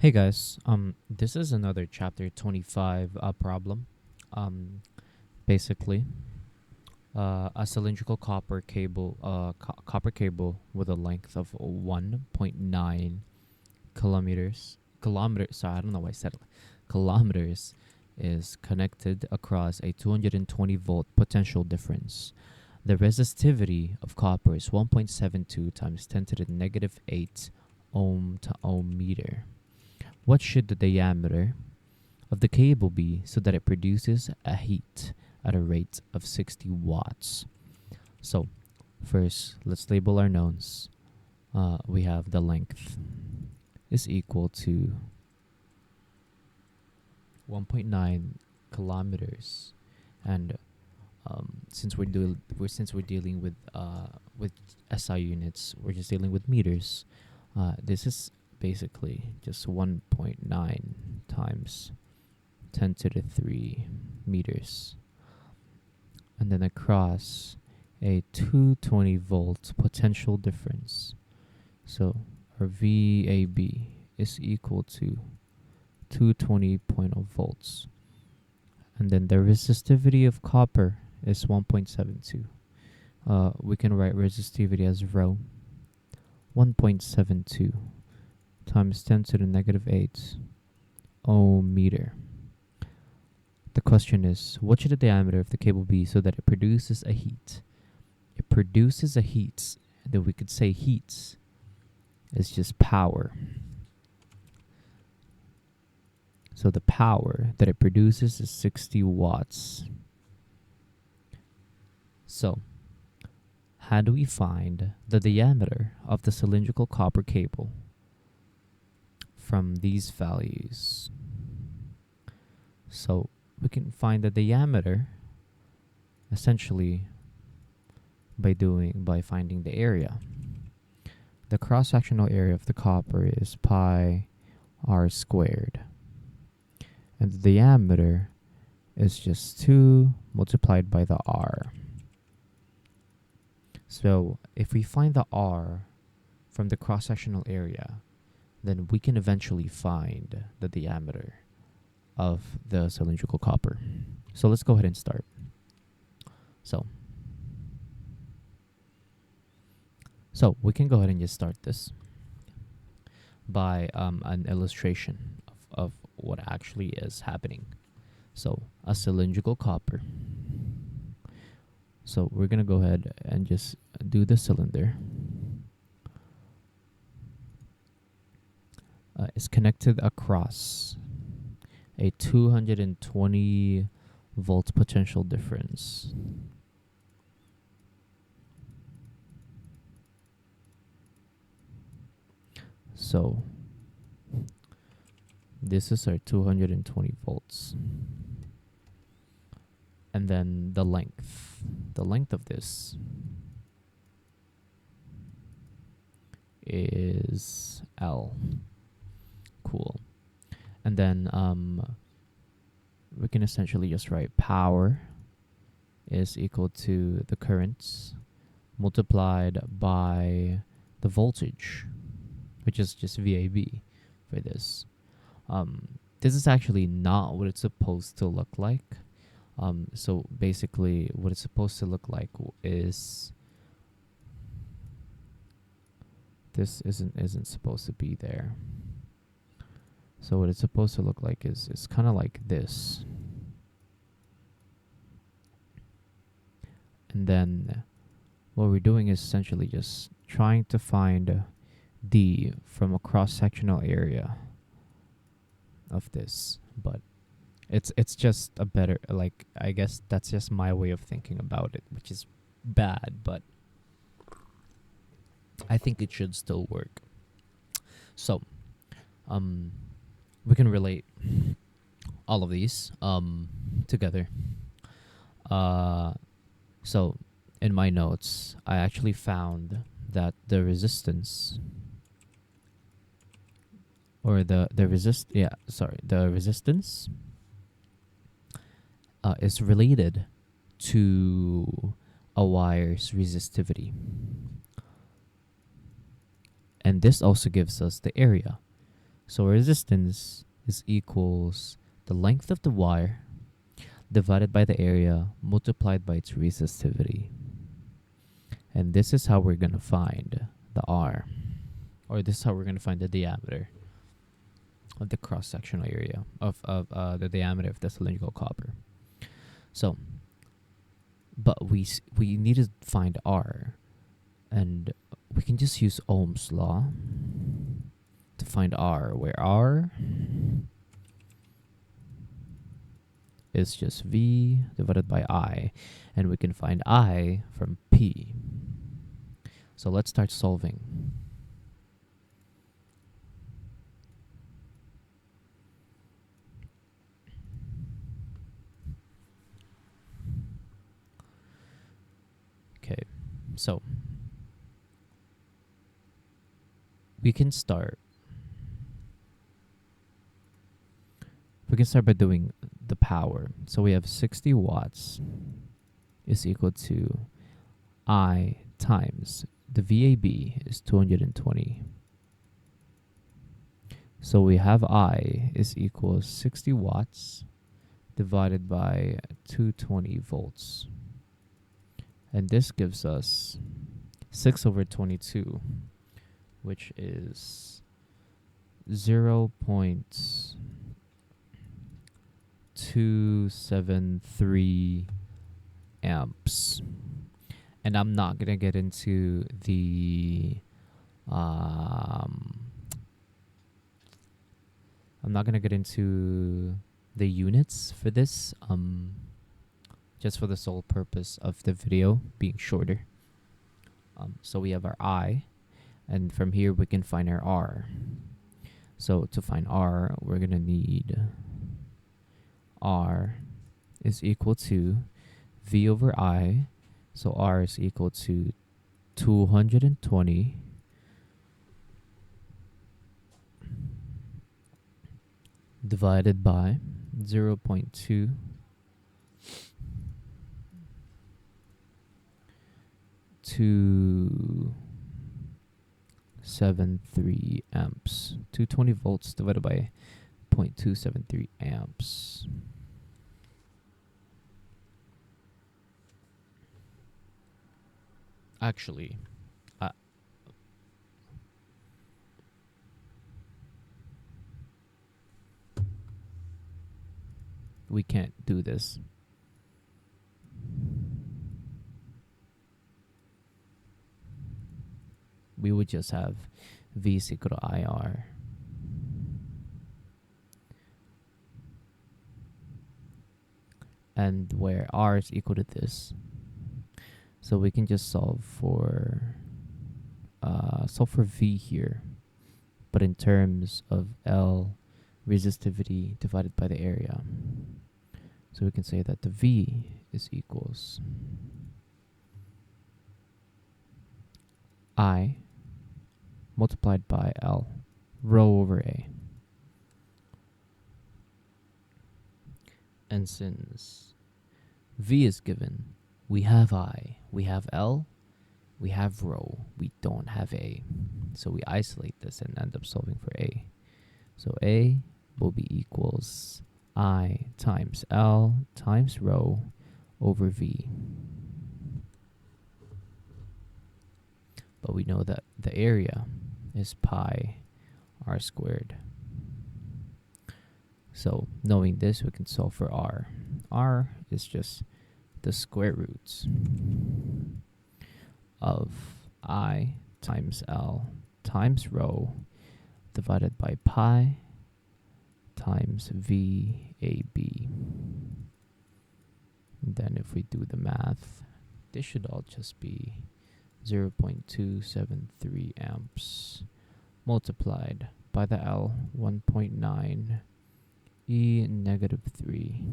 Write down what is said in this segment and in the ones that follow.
Hey guys, this is another chapter 25 problem. Um, Basically, a cylindrical copper cable with a length of 1.9 kilometers. Sorry, I don't know why I said it. Kilometers is connected across a 220 volt potential difference. The resistivity of copper is 1.72 times 10 to the negative 8 ohm to ohm meter. What should the diameter of the cable be so that it produces a heat at a rate of 60 watts? So, first, let's label our knowns. We have the length is equal to 1.9 kilometers, and since we're dealing with SI units, we're just dealing with meters. This is basically just 1.9 times 10 to the 3 meters, and then across a 220 volt potential difference. So our VAB is equal to 220.0 volts. And then the resistivity of copper is 1.72. We can write resistivity as rho 1.72 times 10 to the negative 8 ohm meter. The question is, what should the diameter of the cable be so that it produces a heat? It produces a heat, that we could say heat is just power. So the power that it produces is 60 watts. So, how do we find the diameter of the cylindrical copper cable from these values? So, we can find the diameter essentially by finding the area. The cross-sectional area of the copper is pi r squared, and the diameter is just 2 multiplied by the r. So if we find the r from the cross-sectional area, then we can eventually find the diameter of the cylindrical copper. So let's go ahead and start. So we can go ahead and just start this by an illustration of what actually is happening. So a cylindrical copper. So we're going to go ahead and just do the cylinder. It's connected across a 220 volt potential difference. So this is our 220 volts. And then the length of this is L. Cool. And then we can essentially just write power is equal to the currents multiplied by the voltage, which is just VAB for this. This is actually not what it's supposed to look like. So basically, what it's supposed to look like is this isn't supposed to be there. So what it's supposed to look like is kind of like this. And then what we're doing is essentially just trying to find D from a cross-sectional area of this, but it's just a better, like, I guess that's just my way of thinking about it, which is bad, but I think it should still work. So we can relate all of these together. So in my notes, I actually found that the resistance or the resistance is related to a wire's resistivity. And this also gives us the area. So resistance is equals the length of the wire divided by the area multiplied by its resistivity. And this is how we're going to find the R, or this is how we're going to find the diameter of the cross-sectional area of the diameter of the cylindrical copper. So, but we need to find R, and we can just use Ohm's law to find R, where R is just V divided by I, and we can find I from P. So let's start solving. Okay, so we can start by doing the power. So we have 60 watts is equal to I times the VAB is 220. So we have I is equal 60 watts divided by 220 volts. And this gives us 6/22, which is 0.273 amps. And I'm not going to get into the units for this, just for the sole purpose of the video being shorter. So we have our I, and from here we can find our R. So to find R, we're going to need R is equal to V over I. So R is equal to 220 divided by 0.273 amps. 220 volts divided by 0.273 amps. Actually, we can't do this. We would just have V is equal to IR. And where R is equal to this. So we can just solve for V here, but in terms of L resistivity divided by the area. So we can say that the V is equals I multiplied by L, rho over A. And since V is given, we have I, we have L, we have rho, we don't have A. So we isolate this and end up solving for A. So A will be equals I times L times rho over V. But we know that the area is pi r squared. So knowing this, we can solve for R. R is just the square roots of I times L times rho divided by pi times VAB. And then if we do the math, this should all just be 0.273 amps multiplied by the L 1.9 E negative 3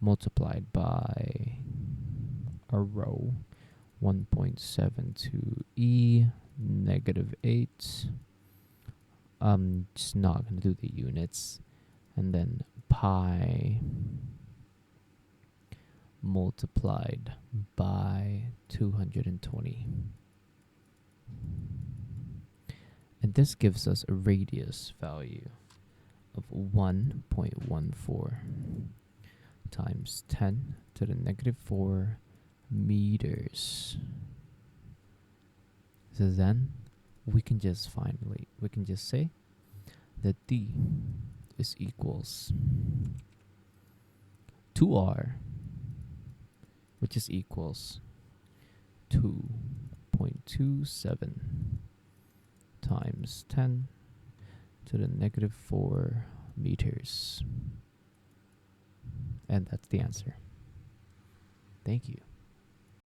multiplied by a rho 1.72 E negative 8. Just not going to do the units. And then pi multiplied by 220. And this gives us a radius value of 1.14 times 10 to the negative 4 meters. So then we can just say that D is equals 2R, which is equals 2.27 times 10 to the negative 4 meters. And that's the answer. Thank you.